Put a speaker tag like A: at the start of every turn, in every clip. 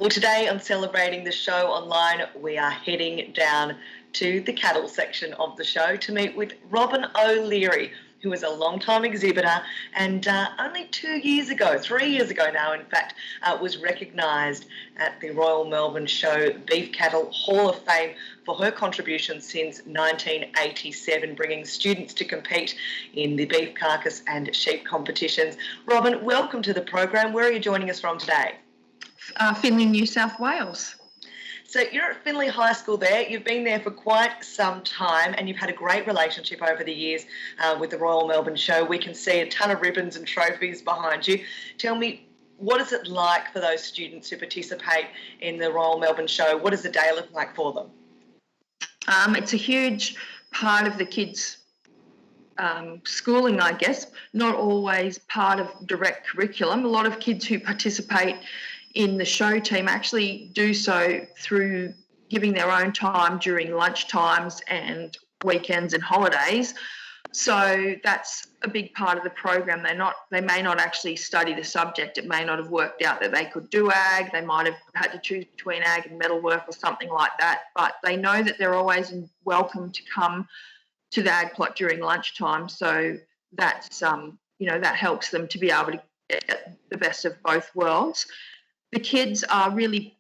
A: Well, today on Celebrating the Show Online, we are heading down to the cattle section of the show to meet with Robyn O'Leary, who is a long-time exhibitor and only 3 years ago now, in fact, was recognised at the Royal Melbourne Show Beef Cattle Hall of Fame for her contributions since 1987, bringing students to compete in the beef, carcass and sheep competitions. Robyn, welcome to the program. Where are you joining us from today?
B: Finley, New South Wales.
A: So you're at Finley High School there. You've been there for quite some time and you've had a great relationship over the years with the Royal Melbourne Show. We can see a ton of ribbons and trophies behind you. Tell me, what is it like for those students who participate in the Royal Melbourne Show? What does the day look like for them?
B: It's a huge part of the kids' schooling, I guess, not always part of direct curriculum. A lot of kids who participate in the show team actually do so through giving their own time during lunch times and weekends and holidays. So that's a big part of the program. They may not actually study the subject. It may not have worked out that they could do ag. They might have had to choose between ag and metalwork or something like that. But they know that they're always welcome to come to the ag plot during lunchtime. So that's that helps them to be able to get the best of both worlds. The kids are really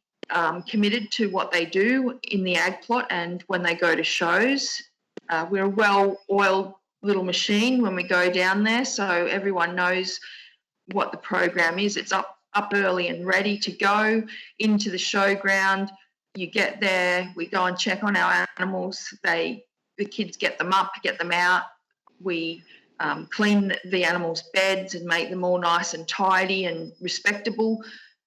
B: committed to what they do in the ag plot and when they go to shows. We're a well-oiled little machine when we go down there, so everyone knows what the program is. It's up early and ready to go into the showground. You get there, we go and check on our animals. The kids get them up, get them out. We clean the animals' beds and make them all nice and tidy and respectable.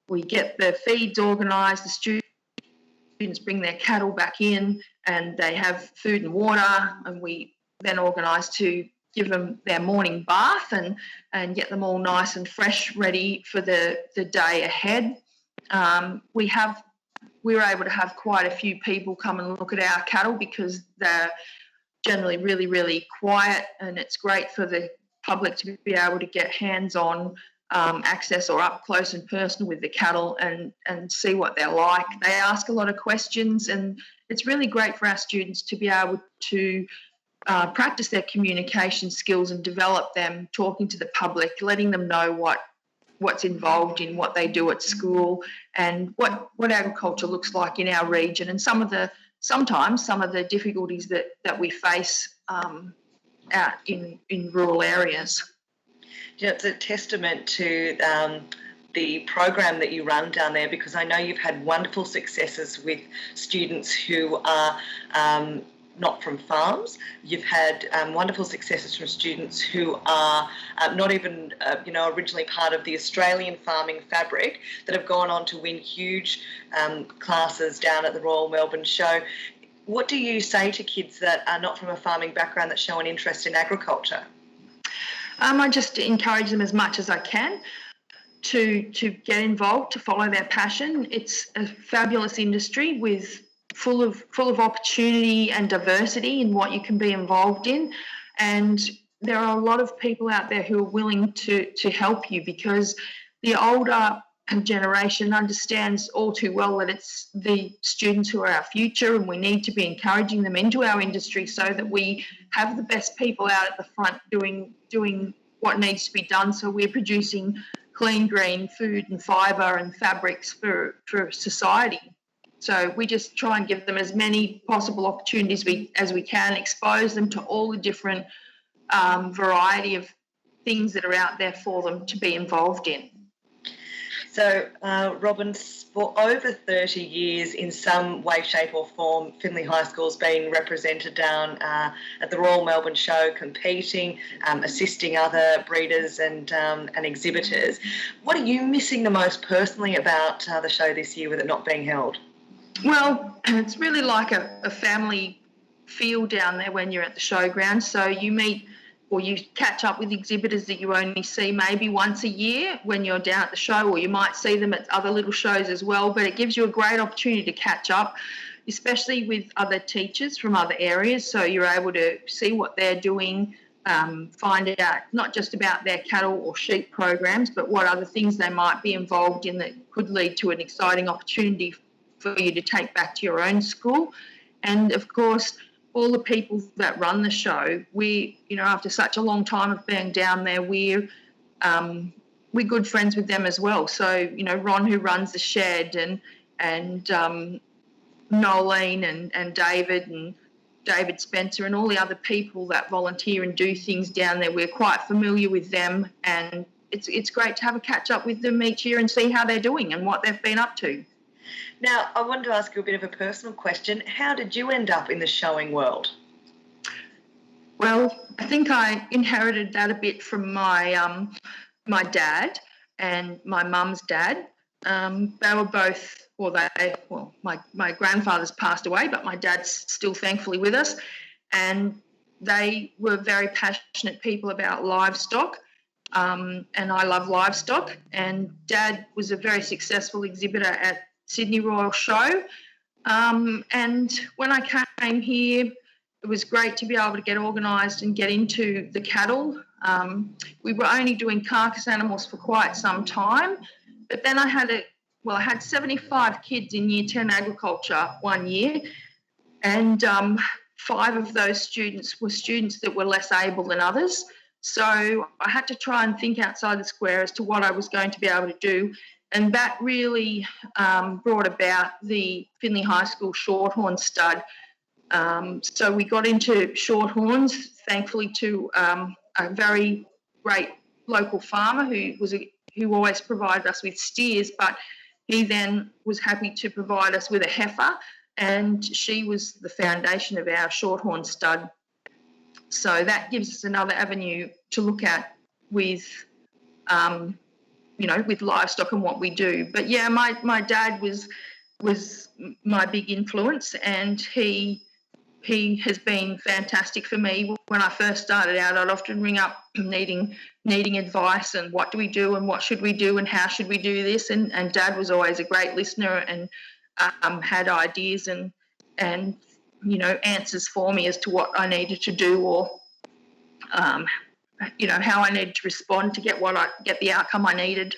B: We get the feeds organised, the students bring their cattle back in and they have food and water, and we then organise to give them their morning bath and get them all nice and fresh, ready for the day ahead. We were able to have quite a few people come and look at our cattle because they're generally really, really quiet, and it's great for the public to be able to get hands-on access or up close and personal with the cattle and see what they're like. They ask a lot of questions, and it's really great for our students to be able to practice their communication skills and develop them talking to the public, letting them know what's involved in what they do at school and what agriculture looks like in our region, and sometimes some of the difficulties that we face out in rural areas.
A: You know, it's a testament to the program that you run down there, because I know you've had wonderful successes with students who are not from farms. You've had wonderful successes from students who are not even, originally part of the Australian farming fabric, that have gone on to win huge classes down at the Royal Melbourne Show. What do you say to kids that are not from a farming background that show an interest in agriculture?
B: I just encourage them as much as I can to get involved, to follow their passion. It's a fabulous industry full of opportunity and diversity in what you can be involved in, and there are a lot of people out there who are willing to help you, because the older generation understands all too well that it's the students who are our future, and we need to be encouraging them into our industry so that we have the best people out at the front doing what needs to be done, so we're producing clean, green food and fibre and fabrics for society. So we just try and give them as many possible opportunities as we can, expose them to all the different variety of things that are out there for them to be involved in.
A: So, Robyn, for over 30 years, in some way, shape or form, Finley High School's been represented down at the Royal Melbourne Show, competing, assisting other breeders and exhibitors. What are you missing the most personally about the show this year with it not being held?
B: Well, it's really like a family feel down there when you're at the showground. So you meet or you catch up with exhibitors that you only see maybe once a year when you're down at the show, or you might see them at other little shows as well. But it gives you a great opportunity to catch up, especially with other teachers from other areas. So you're able to see what they're doing, find out not just about their cattle or sheep programs, but what other things they might be involved in that could lead to an exciting opportunity for you to take back to your own school. And of course, all the people that run the show, we, after such a long time of being down there, we're good friends with them as well. So, Ron, who runs the shed, and Nolene and David Spencer and all the other people that volunteer and do things down there, we're quite familiar with them, and it's great to have a catch up with them each year and see how they're doing and what they've been up to.
A: Now, I wanted to ask you a bit of a personal question. How did you end up in the showing world?
B: Well, I think I inherited that a bit from my my dad and my mum's dad. They were both, my grandfather's passed away, but my dad's still thankfully with us, and they were very passionate people about livestock, and I love livestock, and Dad was a very successful exhibitor at Sydney Royal Show, and when I came here, it was great to be able to get organised and get into the cattle. We were only doing carcass animals for quite some time, but then I had 75 kids in Year 10 agriculture one year, and 5 of those students were students that were less able than others. So I had to try and think outside the square as to what I was going to be able to do, and that really brought about the Finley High School Shorthorn stud. So we got into shorthorns, thankfully, to a very great local farmer who always provided us with steers, but he then was happy to provide us with a heifer, and she was the foundation of our shorthorn stud. So that gives us another avenue to look at with, with livestock and what we do. But yeah, my dad was my big influence, and he has been fantastic for me. When I first started out, I'd often ring up needing advice and what do we do and what should we do and how should we do this, and Dad was always a great listener and had ideas and answers for me as to what I needed to do, or how I needed to respond to get the outcome I needed.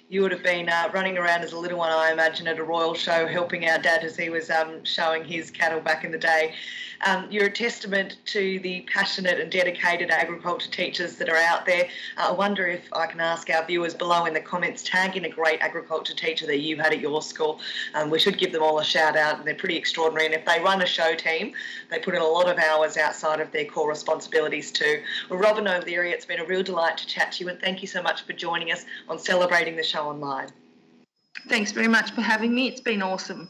A: You would have been running around as a little one, I imagine, at a royal show helping our dad as he was showing his cattle back in the day. You're a testament to the passionate and dedicated agriculture teachers that are out there. I wonder if I can ask our viewers below in the comments, tag in a great agriculture teacher that you had at your school. We should give them all a shout out, and they're pretty extraordinary. And if they run a show team, they put in a lot of hours outside of their core responsibilities too. Well, Robyn O'Leary, it's been a real delight to chat to you, and thank you so much for joining us on Celebrating the Show Online.
B: Thanks very much for having me. It's been awesome.